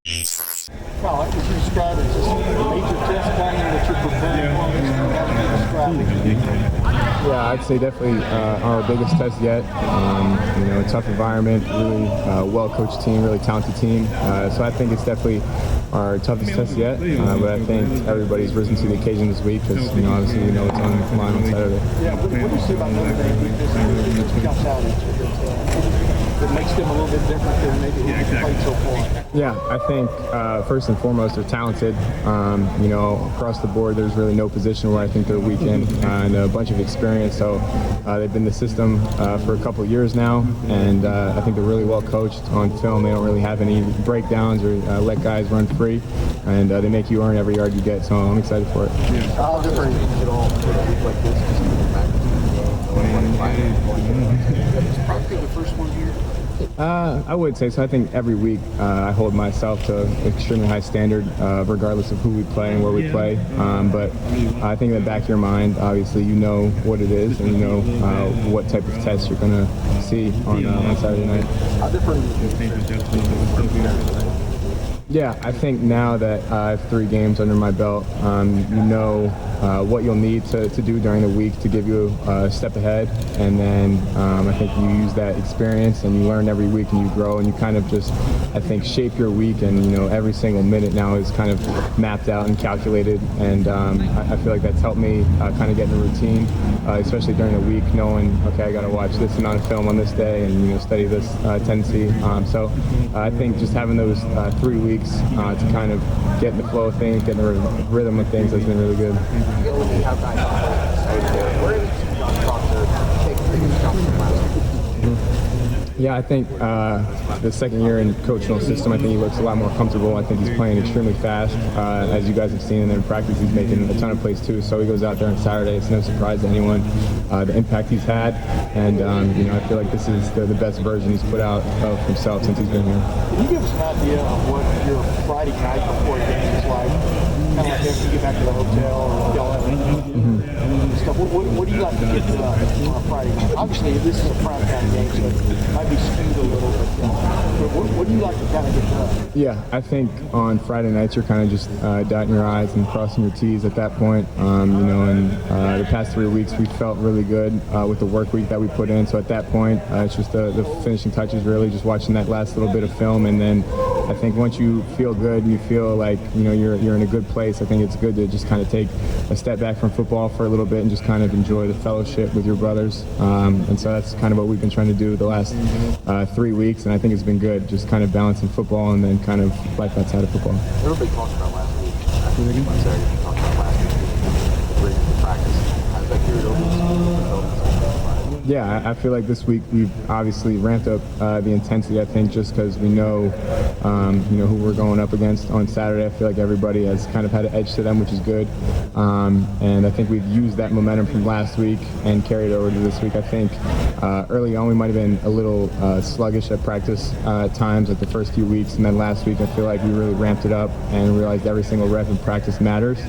Well, like what you described, it's just a major test coming that you're preparing for. How would you describe it? Yeah, I'd say definitely our biggest test yet. A tough environment, really well-coached team, really talented team. So I think it's definitely our toughest test yet. But I think everybody's risen to the occasion this week because, obviously we know it's on the line on Saturday. Yeah, what do you see about Notre Dame that jumps out at you? That makes them a little bit different than maybe they've played so far? Yeah, I think first and foremost they're talented. Across the board there's really no position where I think they're weak in, and a bunch of experience. So they've been in the system for a couple of years now, and I think they're really well coached on film. They don't really have any breakdowns or let guys run free, and they make you earn every yard you get. So I'm excited for it. How different is it all for a week like this? It's probably the first one here. I would say so. I think every week I hold myself to an extremely high standard, regardless of who we play and where we play. But I think in the back of your mind, obviously, you know what it is and you know what type of test you're going to see on Saturday night. How different is it? Yeah, I think now that I have 3 games under my belt, you know what you'll need to do during the week to give you a step ahead. And then I think you use that experience and you learn every week and you grow and you kind of just, I think, shape your week. And, every single minute now is kind of mapped out and calculated. And I feel like that's helped me kind of get in the routine, especially during the week, knowing, okay, I got to watch this amount of film on this day and, study this tendency. So I think just having those 3 weeks to kind of get in the flow of things, get in the rhythm of things has been really good. Yeah, I think the second year in Coach No's system, I think he looks a lot more comfortable. I think he's playing extremely fast, as you guys have seen, and then in practice he's making a ton of plays too. So he goes out there on Saturday. It's no surprise to anyone the impact he's had, and I feel like this is the best version he's put out of himself since he's been here. Can you give us an idea of what your Friday night before a game is like? Kind of like after you get back to the hotel or y'all have stuff. What do you like to get done on a Friday night? Obviously, this is a prime time game, so it might be skewed a little bit. But what do you like to kind of get done? Yeah, I think on Friday nights you're kind of just dotting your I's and crossing your T's at that point. And the past 3 weeks we felt really good with the work week that we put in. So at that point, it's just the finishing touches, really just watching that last little bit of film. And then I think once you feel good and you feel like you're in a good place, I think it's good to just kind of take a step back from football for a little bit and just kind of enjoy the fellowship with your brothers. And so that's kind of what we've been trying to do the last 3 weeks, and I think it's been good, just kind of balancing football and then kind of life outside of football. Everybody talked about last week. After the game on Saturday, you talked about last week, bringing the practice. How does that carry over? Yeah, I feel like this week we've obviously ramped up the intensity. I think just because we know, who we're going up against on Saturday. I feel like everybody has kind of had an edge to them, which is good. And I think we've used that momentum from last week and carried over to this week. I think early on we might have been a little sluggish at practice at times, like the first few weeks, and then last week I feel like we really ramped it up and realized every single rep in practice matters.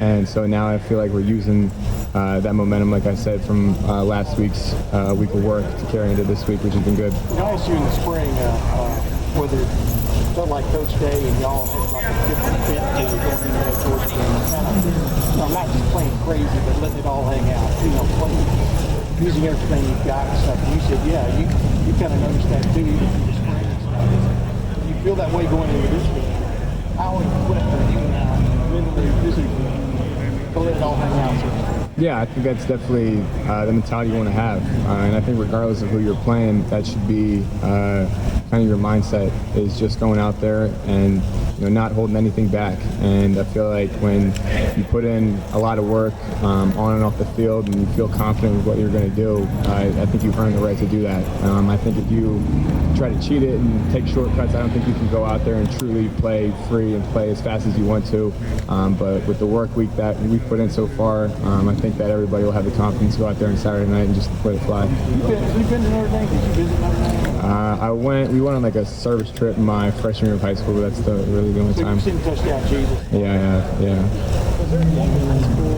And so now I feel like we're using that momentum, like I said, from last week's week of work to carry into this week, which has been good. I asked you in the spring whether it felt like Coach Day and y'all had like a different fit to going into that Georgia game. Not just playing crazy, but letting it all hang out. Playing, using everything you've got and stuff. And you said, yeah, you kind of noticed that too, even through the spring and stuff. You feel that way going into this game. How equipped are you now, mentally, physically, to let it all hang out? Yeah, I think that's definitely the mentality you want to have. And I think regardless of who you're playing, that should be kind of your mindset, is just going out there and not holding anything back. And I feel like when you put in a lot of work on and off the field and you feel confident with what you're going to do, I think you've earned the right to do that. I think if you try to cheat it and take shortcuts, I don't think you can go out there and truly play free and play as fast as you want to. But with the work week that we've put in so far, I think that everybody will have the confidence to go out there on Saturday night and just let it fly. You've been to Notre Dame? Did you visit Notre Dame? We went on like a service trip my freshman year of high school, but that's really the only time. You've seen touchdown Jesus. Yeah. Was there anyone in high school a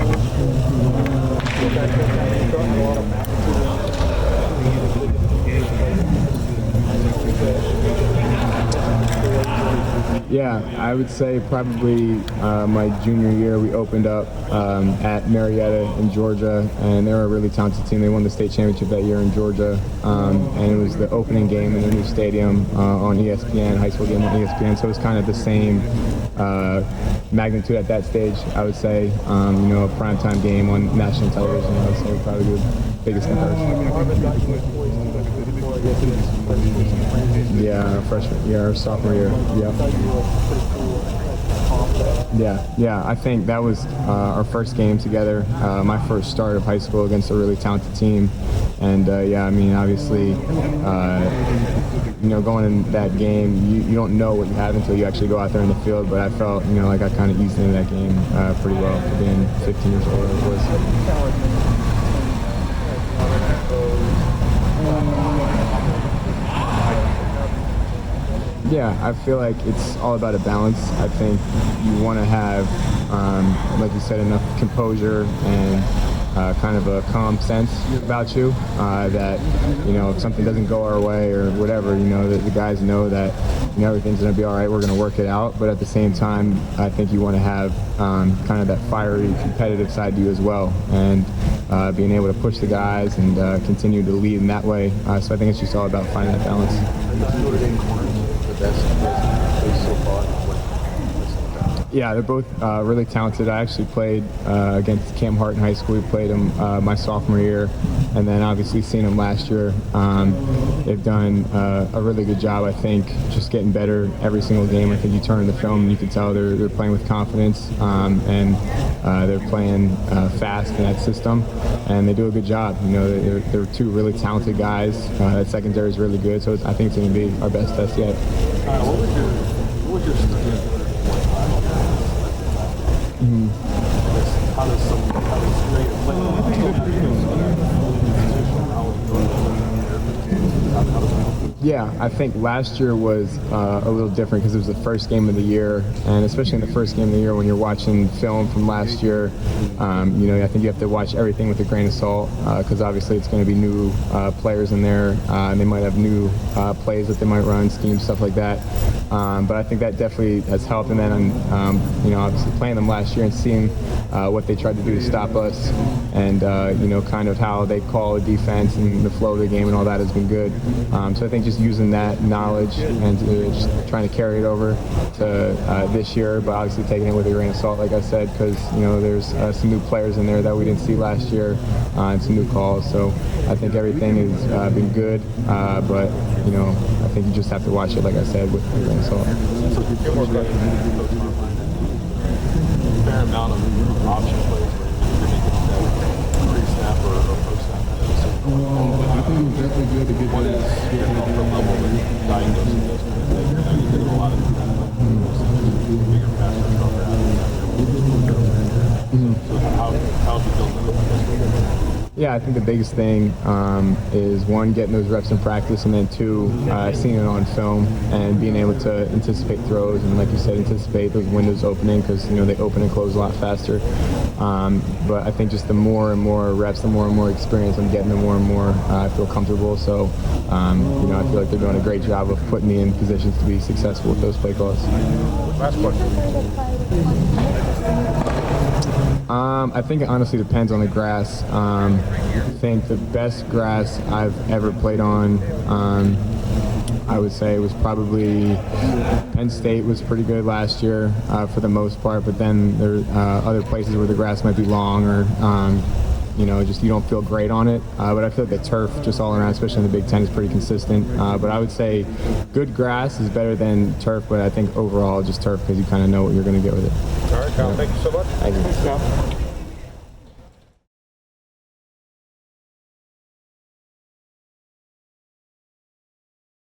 lot of Yeah, I would say probably my junior year we opened up at Marietta in Georgia, and they were a really talented team. They won the state championship that year in Georgia, and it was the opening game in the new stadium on ESPN, high school game on ESPN, so it was kind of the same magnitude at that stage, I would say. A primetime game on national television, I would say probably the biggest comparison. Yeah, freshman year, or sophomore year. Yeah. I think that was our first game together. My first start of high school against a really talented team, and obviously, going in that game, you don't know what you have until you actually go out there in the field. But I felt, like I kind of eased into that game pretty well for being 15 years old. It was. Yeah, I feel like it's all about a balance. I think you want to have, like you said, enough composure and kind of a calm sense about you that, if something doesn't go our way or whatever, that the guys know that, everything's going to be all right, we're going to work it out. But at the same time, I think you want to have kind of that fiery, competitive side to you as well, and being able to push the guys and continue to lead in that way. So I think it's just all about finding that balance. Yeah, they're both really talented. I actually played against Cam Hart in high school. We played them my sophomore year, and then obviously seen them last year. They've done a really good job, I think, just getting better every single game. I think you turn the film and you can tell they're playing with confidence, and they're playing fast in that system, and they do a good job. They're two really talented guys. That secondary is really good, so I think it's going to be our best test yet. What was your strength? How does straight play? Yeah, I think last year was a little different because it was the first game of the year, and especially in the first game of the year when you're watching film from last year, I think you have to watch everything with a grain of salt because obviously it's going to be new players in there, and they might have new plays that they might run, schemes, stuff like that. But I think that definitely has helped, and then obviously playing them last year and seeing what they tried to do to stop us, and kind of how they call a defense and the flow of the game and all that has been good. So I think just using that knowledge and just trying to carry it over to this year, but obviously taking it with a grain of salt, like I said, because there's some new players in there that we didn't see last year, and some new calls. So I think everything has been good, but I think you just have to watch it, like I said, with a grain of salt. Fair amount of option plays where you're making that pre-snap or post-snap kind of decision. I think it was definitely good to get What is the level of diagnosing those kind of things? You get a lot of bigger passes from that. So how have you built that? Yeah, I think the biggest thing is one, getting those reps in practice, and then two, seeing it on film and being able to anticipate throws and, like you said, anticipate those windows opening because they open and close a lot faster. But I think just the more and more reps, the more and more experience I'm getting, the more and more I feel comfortable. So I feel like they're doing a great job of putting me in positions to be successful with those play calls. Last question. I think it honestly depends on the grass. I think the best grass I've ever played on, I would say, was probably Penn State was pretty good last year for the most part, but then there are other places where the grass might be long or just you don't feel great on it. But I feel like the turf just all around, especially in the Big Ten, is pretty consistent. But I would say good grass is better than turf, but I think overall just turf because you kind of know what you're going to get with it. All right, Kyle, thank you so much. Thank you. Thanks, Kyle.